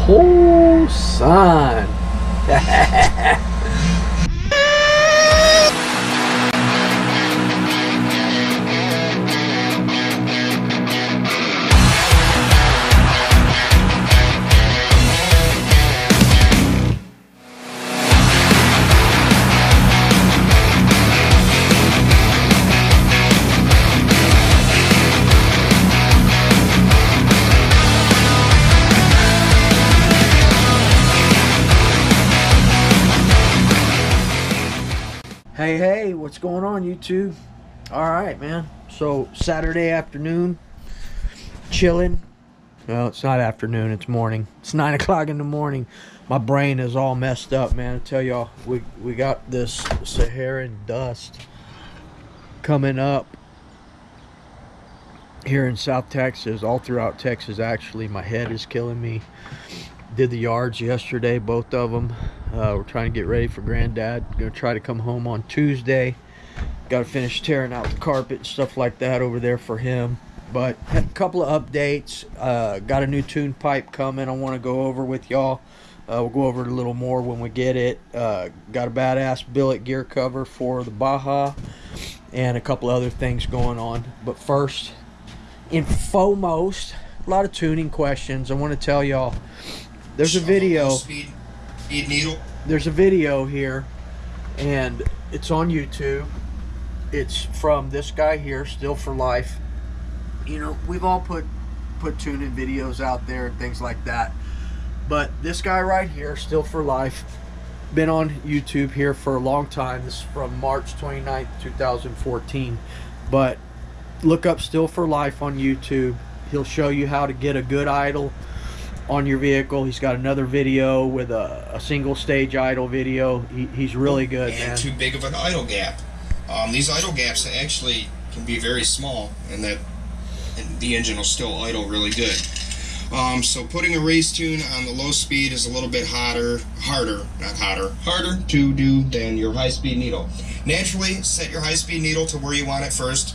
Oh, son. Hey, what's going on, YouTube? All right, man. So Saturday afternoon, chilling. Well, it's not afternoon, it's morning. It's 9 o'clock in the morning. My brain is all messed up, man. I tell y'all, we got this Saharan dust coming up here in South Texas, all throughout Texas. Actually, my head is killing me. Did the yards yesterday, both of them. We're trying to get ready for Granddad. Gonna try to come home on Tuesday. Got to finish tearing out the carpet and stuff like that over there for him. But had a couple of updates. Got a new tune pipe coming I want to go over with y'all. We'll go over it a little more when we get it. Got a badass billet gear cover for the Baja and a couple other things going on. But first and foremost, a lot of tuning questions. I want to tell y'all, there's a video. Speed needle. There's a video here, and it's on YouTube. It's from this guy here, Still for Life. You know, we've all put tuning videos out there and things like that, but this guy right here, Still for Life, been on YouTube here for a long time. This is from March 29th, 2014. But look up Still for Life on YouTube. He'll show you how to get a good idle on your vehicle. He's got another video with a single stage idle video. He's really good, and man. Too big of an idle gap. These idle gaps actually can be very small, and the engine will still idle really good. So putting a race tune on the low speed is a little bit harder to do than your high speed needle. Naturally, set your high speed needle to where you want it first,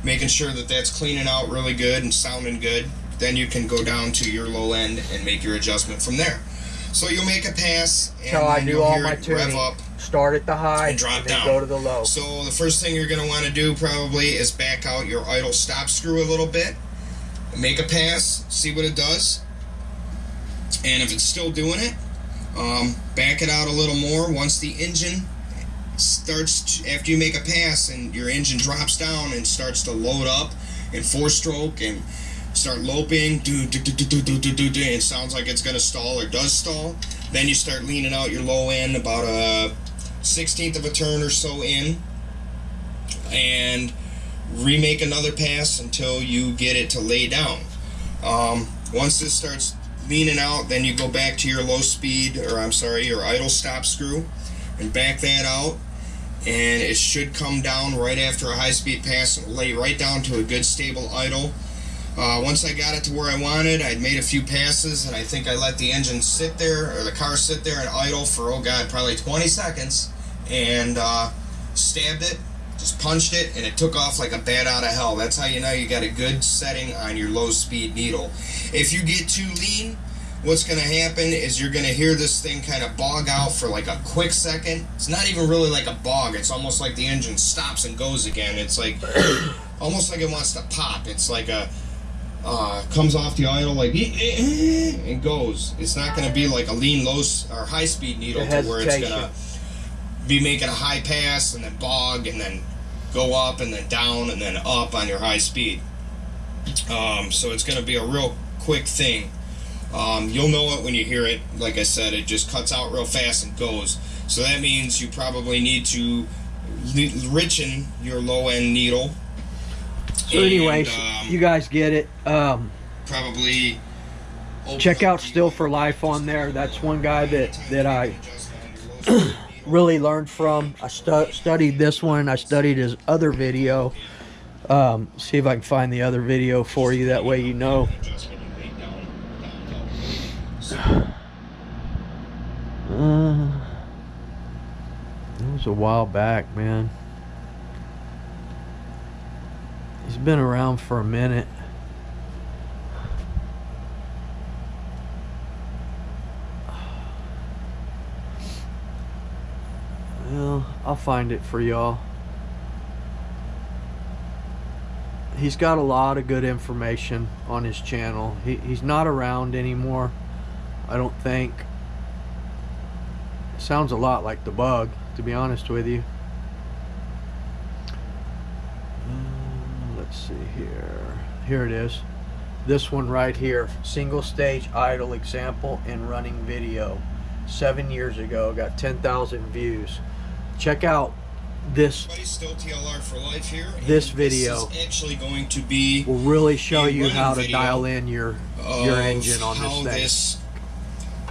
making sure that that's cleaning out really good and sounding good. Then you can go down to your low end and make your adjustment from there. So you'll make a pass, and So I do all my tuning. tuning. Start at the high and drop and then down. go to the low. So the first thing you're going to want to do probably is back out your idle stop screw a little bit. Make a pass, see what it does. And if it's still doing it, back it out a little more. Once the engine starts, after you make a pass and your engine drops down and starts to load up in 4-stroke and start loping, it sounds like it's going to stall or does stall. Then you start leaning out your low end about a 1/16 of a turn or so in, and remake another pass until you get it to lay down. Once this starts leaning out, then you go back to your low speed, or I'm sorry, your idle stop screw, and back that out, and it should come down right after a high speed pass and lay right down to a good stable idle. Once I got it to where I wanted, I'd made a few passes, and I think I let the engine sit there, or the car sit there and idle for, oh God, probably 20 seconds, and stabbed it, just punched it, and it took off like a bat out of hell. That's how you know you got a good setting on your low speed needle. If you get too lean, what's going to happen is you're going to hear this thing kind of bog out for like a quick second. It's not even really like a bog. It's almost like the engine stops and goes again. It's like almost like it wants to pop. It's like a comes off the idle like and goes. It's not going to be like a lean low or high speed needle to where it's going to be making a high pass and then bog and then go up and then down and then up on your high speed. So it's going to be a real quick thing. You'll know it when you hear it. Like I said, it just cuts out real fast and goes. So that means you probably need to richen your low end needle. So anyway, you guys get it. Probably check out Still for Life on there. That's one guy that I really learned from. I studied this one. I studied his other video. See if I can find the other video for you. That way you know. It was a while back, man. He's been around for a minute. I'll find it for y'all. He's got a lot of good information on his channel. He's not around anymore, I don't think. Sounds a lot like the Bug, to be honest with you. Let's see here. Here it is. This one right here, single stage idle example and running video. 7 years ago, got 10,000 views. Check out this. Still TLR for life here. This video is actually going to be will really show you how to dial in your engine on how this thing. This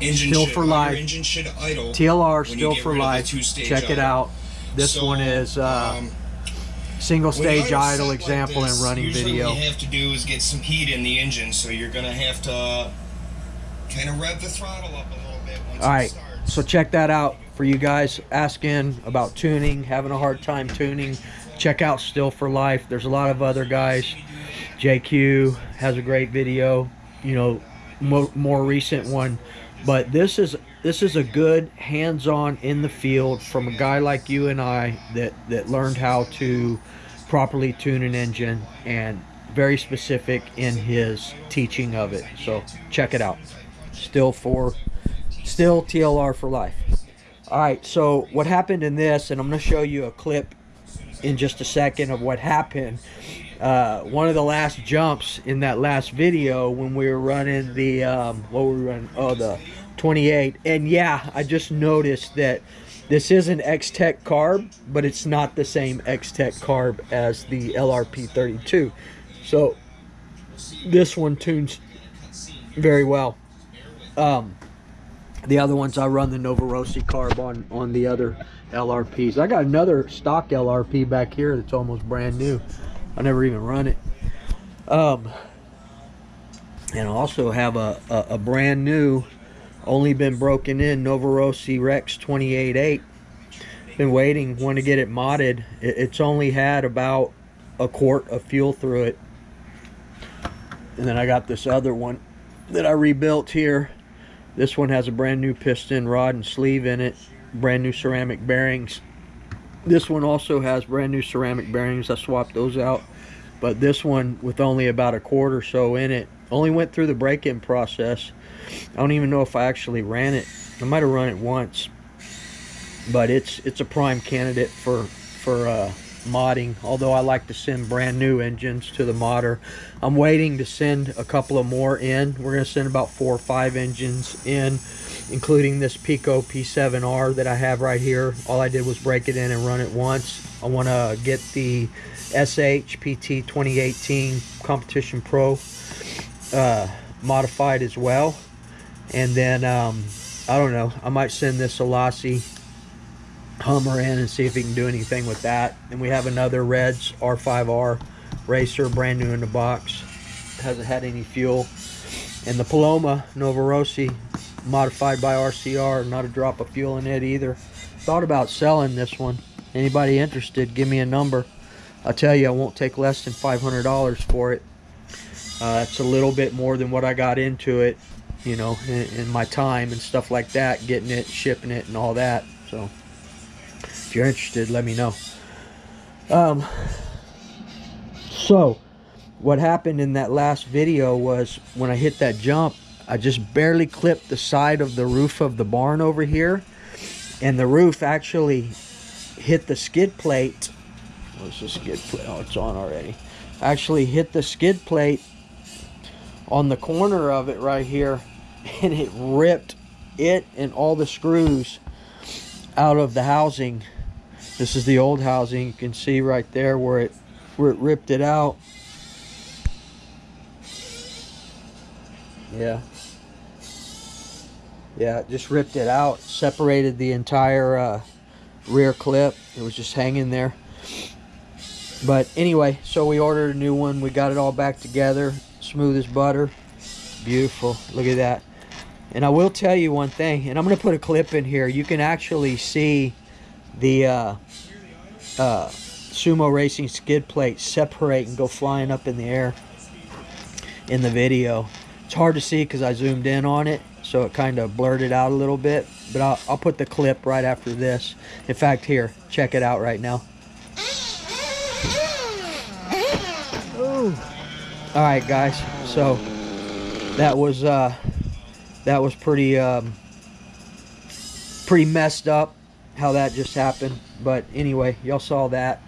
engine still should, for life. Your engine should idle. TLR still for life. Check it out. This one is single stage idle example like this, and running video. What you have to do is get some heat in the engine, so you're gonna have to kind of rev the throttle up a little bit once it starts. So check that out for you guys asking about tuning, having a hard time tuning. Check out Still for Life. There's a lot of other guys. JQ has a great video, you know, more recent one, but this is a good hands-on in the field from a guy like you and I that learned how to properly tune an engine, and very specific in his teaching of it. So check it out. Still TLR for life. All right, so what happened in this, and I'm going to show you a clip in just a second of what happened. One of the last jumps in that last video when we were running the what were we running? Oh, the 28. And yeah, I just noticed that this is an X-Tech carb, but it's not the same X-Tech carb as the LRP 32. So this one tunes very well. The other ones I run the Novorossi carb on the other LRPs. I got another stock LRP back here that's almost brand new. I never even run it. And I also have a brand new, only been broken in Novorossi Rex 28.8. Been waiting, want to get it modded. It's only had about a quart of fuel through it. And then I got this other one that I rebuilt here. This one has a brand new piston, rod, and sleeve in it. Brand new ceramic bearings. This one also has brand new ceramic bearings. I swapped those out. But this one, with only about a quart or so in it, only went through the break-in process. I don't even know if I actually ran it. I might have run it once. But it's a prime candidate for modding, although I like to send brand new engines to the modder. I'm waiting to send a couple of more in. We're going to send about 4 or 5 engines in, including this Pico P7R that I have right here. All I did was break it in and run it once. I want to get the SH PT 2018 Competition Pro modified as well. And then I don't know, I might send this Selassie Hummer in and see if he can do anything with that. And we have another Reds R5R racer, brand new in the box, hasn't had any fuel. And the Paloma Novorossi, modified by RCR, not a drop of fuel in it either. Thought about selling this one. Anybody interested, give me a number. I'll tell you, I won't take less than $500 for it. It's a little bit more than what I got into it, you know, in my time and stuff like that, getting it, shipping it, and all that. So if you're interested, let me know. So what happened in that last video was when I hit that jump, I just barely clipped the side of the roof of the barn over here, and the roof actually hit the skid plate. What's the skid plate? Oh, it's on already. Actually hit the skid plate on the corner of it right here, and it ripped it and all the screws out of the housing. This is the old housing. You can see right there where it ripped it out. Yeah, it just ripped it out, separated the entire rear clip. It was just hanging there. But anyway, so we ordered a new one. We got it all back together, smooth as butter, beautiful. Look at that. And I will tell you one thing, and I'm going to put a clip in here. You can actually see the Sumo Racing skid plate separate and go flying up in the air in the video. It's hard to see because I zoomed in on it, so it kind of blurred it out a little bit, but I'll put the clip right after this. In fact, here, check it out right now. Ooh. All right, guys, so that was pretty pretty messed up how that just happened, but anyway, y'all saw that.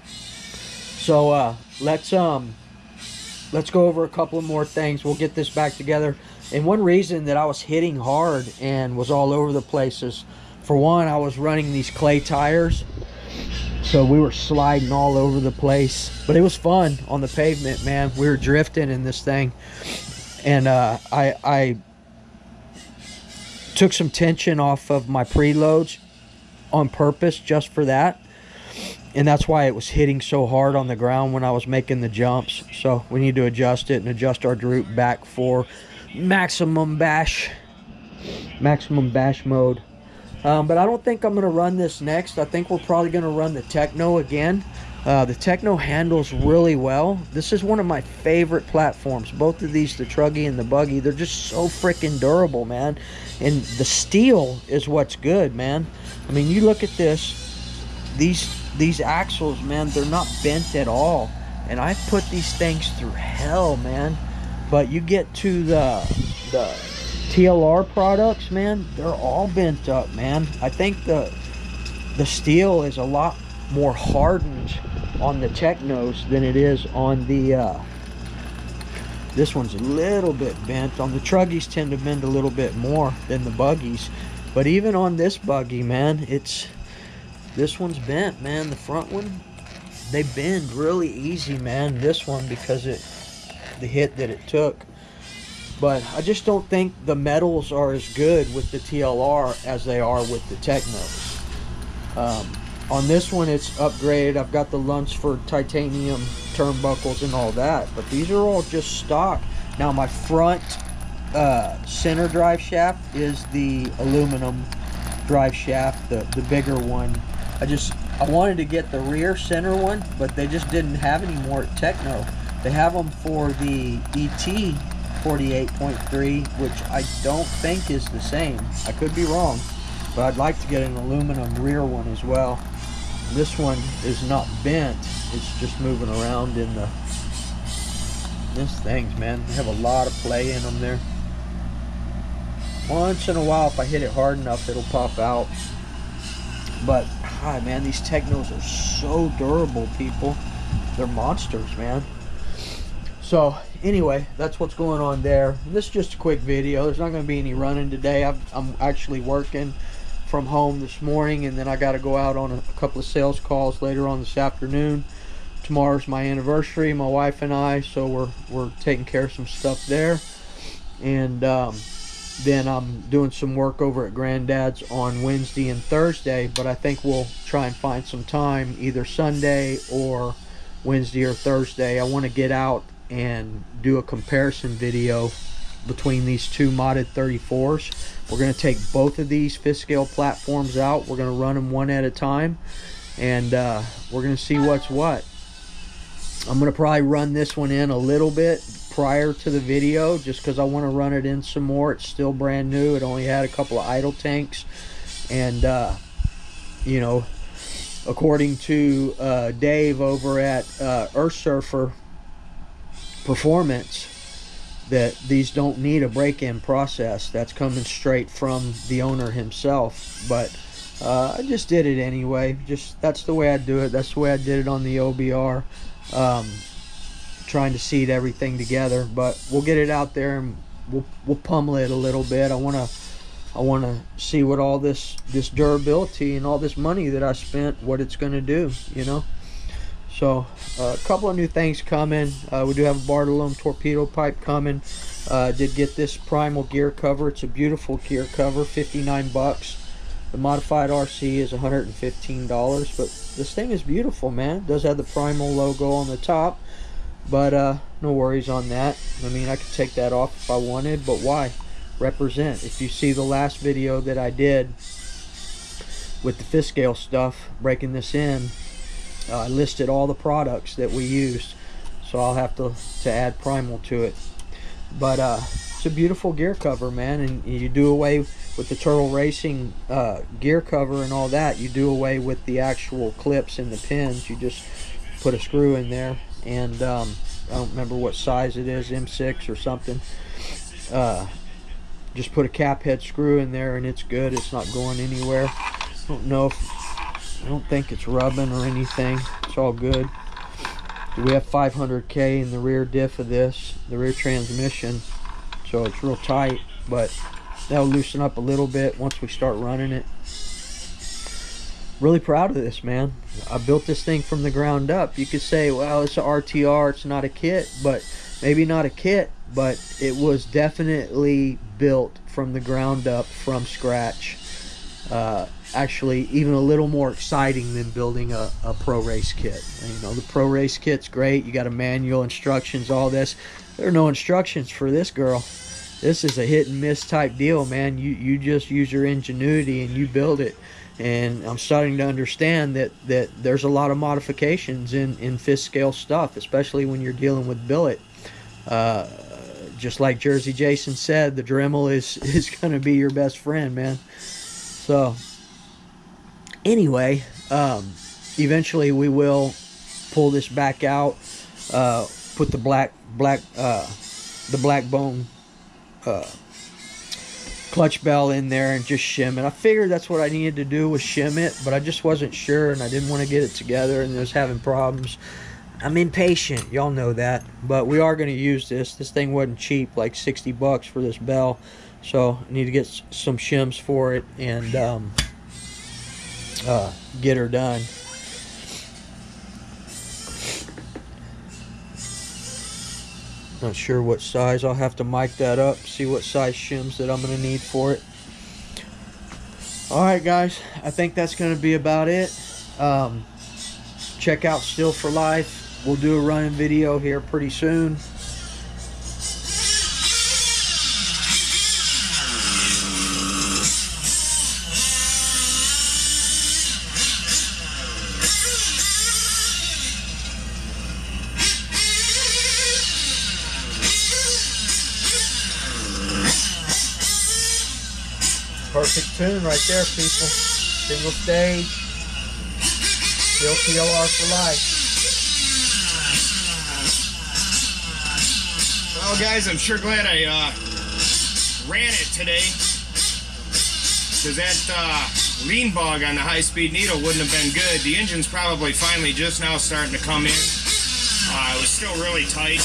So let's go over a couple of more things. We'll get this back together. And one reason that I was hitting hard and was all over the place is, for one, I was running these clay tires, so we were sliding all over the place, but it was fun on the pavement, man. We were drifting in this thing, and I took some tension off of my preloads on purpose just for that, and that's why it was hitting so hard on the ground when I was making the jumps. So we need to adjust it and adjust our droop back for maximum bash mode. But I don't think I'm going to run this next. I think we're probably going to run the Techno again. The Techno handles really well. This is one of my favorite platforms. Both of these, the Truggy and the Buggy, they're just so freaking durable, man. And the steel is what's good, man. I mean, you look at this, these axles, man, they're not bent at all. And I've put these things through hell, man. But you get to the TLR products, man, they're all bent up, man. I think the steel is a lot more hardened on the Technos than it is on the this one's a little bit bent. On the Truggies tend to bend a little bit more than the Buggies, but even on this Buggy, man, this one's bent, man. The front one, they bend really easy, man. This one, because the hit that it took. But I just don't think the metals are as good with the TLR as they are with the Technos. On this one, it's upgraded. I've got the Lunsford titanium turnbuckles and all that, but these are all just stock. Now my front center drive shaft is the aluminum drive shaft, the bigger one. I wanted to get the rear center one, but they just didn't have any more at Techno. They have them for the ET 48.3, which I don't think is the same. I could be wrong, but I'd like to get an aluminum rear one as well. This one is not bent, it's just moving around in this things, man. They have a lot of play in them there. Once in a while, if I hit it hard enough, it'll pop out. But God, man, these Technos are so durable, people. They're monsters, man. So anyway, that's what's going on there. This is just a quick video. There's not going to be any running today. I'm actually working from home this morning, and then I got to go out on a couple of sales calls later on this afternoon. Tomorrow's my anniversary, my wife and I, so we're taking care of some stuff there. And then I'm doing some work over at Granddad's on Wednesday and Thursday, but I think we'll try and find some time either Sunday or Wednesday or Thursday. I want to get out and do a comparison video between these two modded 34s. We're going to take both of these fifth scale platforms out. We're going to run them one at a time, and we're going to see what's what. I'm going to probably run this one in a little bit prior to the video, just because I want to run it in some more. It's still brand new. It only had a couple of idle tanks, and you know, according to Dave over at Earth Surfer Performance, that these don't need a break-in process. That's coming straight from the owner himself. But I just did it anyway. That's the way I do it. That's the way I did it on the OBR. Trying to seed everything together, but we'll get it out there and we'll pummel it a little bit. I want to see what all this durability and all this money that I spent, what it's going to do, you know. So a couple of new things coming. We do have a Bartolome torpedo pipe coming. Did get this primal gear cover. It's a beautiful gear cover, 59 bucks. The modified RC is $115, but this thing is beautiful, man. It does have the primal logo on the top, but no worries on that. I mean, I could take that off if I wanted, but why? Represent. If you see the last video that I did with the fifth scale stuff, breaking this in, I listed all the products that we used, so I'll have to add primal to it. But it's a beautiful gear cover, man, and you do away with the Turtle Racing gear cover and all that, you do away with the actual clips and the pins. You just put a screw in there, and I don't remember what size it is, M6 or something. Just put a cap head screw in there and it's good. It's not going anywhere. I don't think it's rubbing or anything. It's all good. We have 500K in the rear diff of this, the rear transmission, so it's real tight, but that'll loosen up a little bit once we start running it. Really proud of this, man. I built this thing from the ground up. You could say, well, it's an RTR, it's not a kit, but maybe not a kit, but it was definitely built from the ground up, from scratch. Actually, even a little more exciting than building a pro race kit. You know, the pro race kit's great. You got a manual, instructions, all this. There are no instructions for this girl. This is a hit and miss type deal, man. You just use your ingenuity and you build it. And I'm starting to understand that there's a lot of modifications in fifth scale stuff, especially when you're dealing with billet. Just like Jersey Jason said, the Dremel is going to be your best friend, man. So anyway, eventually we will pull this back out, put the black bone clutch bell in there and just shim it. I figured that's what I needed to do, was shim it, but I just wasn't sure and I didn't want to get it together and I was having problems. I'm impatient, y'all know that, but we are going to use this. This thing wasn't cheap, like 60 bucks for this bell, so I need to get some shims for it and get her done. Not sure what size. I'll have to mic that up, see what size shims that I'm going to need for it. Alright guys, I think that's going to be about it. Check out Still for Life. We'll do a running video here pretty soon. Perfect tune right there, people. Single stage. Still TLR for life. Well, guys, I'm sure glad I ran it today, because that lean bog on the high-speed needle wouldn't have been good. The engine's probably finally just now starting to come in. It was still really tight.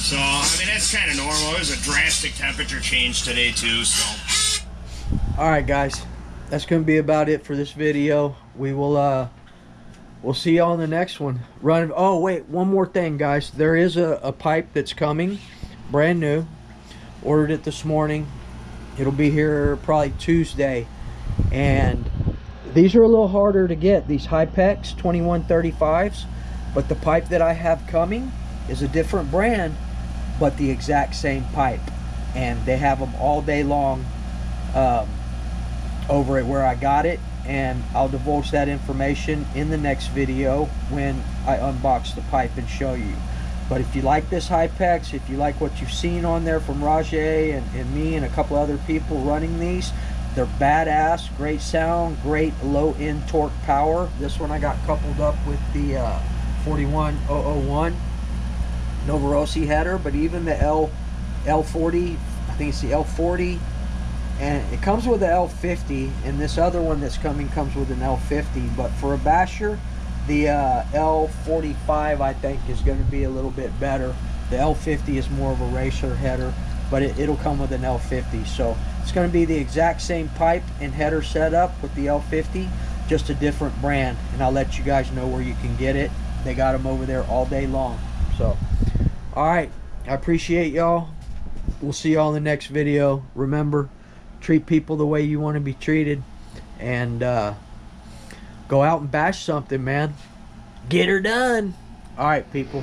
So, I mean, that's kind of normal. There's a drastic temperature change today, too, so. Alright, guys. That's going to be about it for this video. We will, we'll see y'all in the next one. Oh, wait, one more thing, guys. There is a pipe that's coming, brand new. Ordered it this morning. It'll be here probably Tuesday. And these are a little harder to get, these Hypex 2135s. But the pipe that I have coming is a different brand, but the exact same pipe. And they have them all day long over at where I got it. And I'll divulge that information in the next video when I unbox the pipe and show you. But if you like this Hypex, if you like what you've seen on there from Rajay and me and a couple other people running these, they're badass, great sound, great low end torque power. This one I got coupled up with the 41001 Novarosi header, but even the L40, I think it's the L40, and it comes with the L50, and this other one that's coming comes with an L50. But for a basher, the L45 I think is going to be a little bit better. The L50 is more of a racer header, but it'll come with an L50. So it's going to be the exact same pipe and header setup with the L50, just a different brand. And I'll let you guys know where you can get it. They got them over there all day long. So, alright, I appreciate y'all. We'll see y'all in the next video. Remember, treat people the way you want to be treated, and go out and bash something, man. Get her done. All right, people.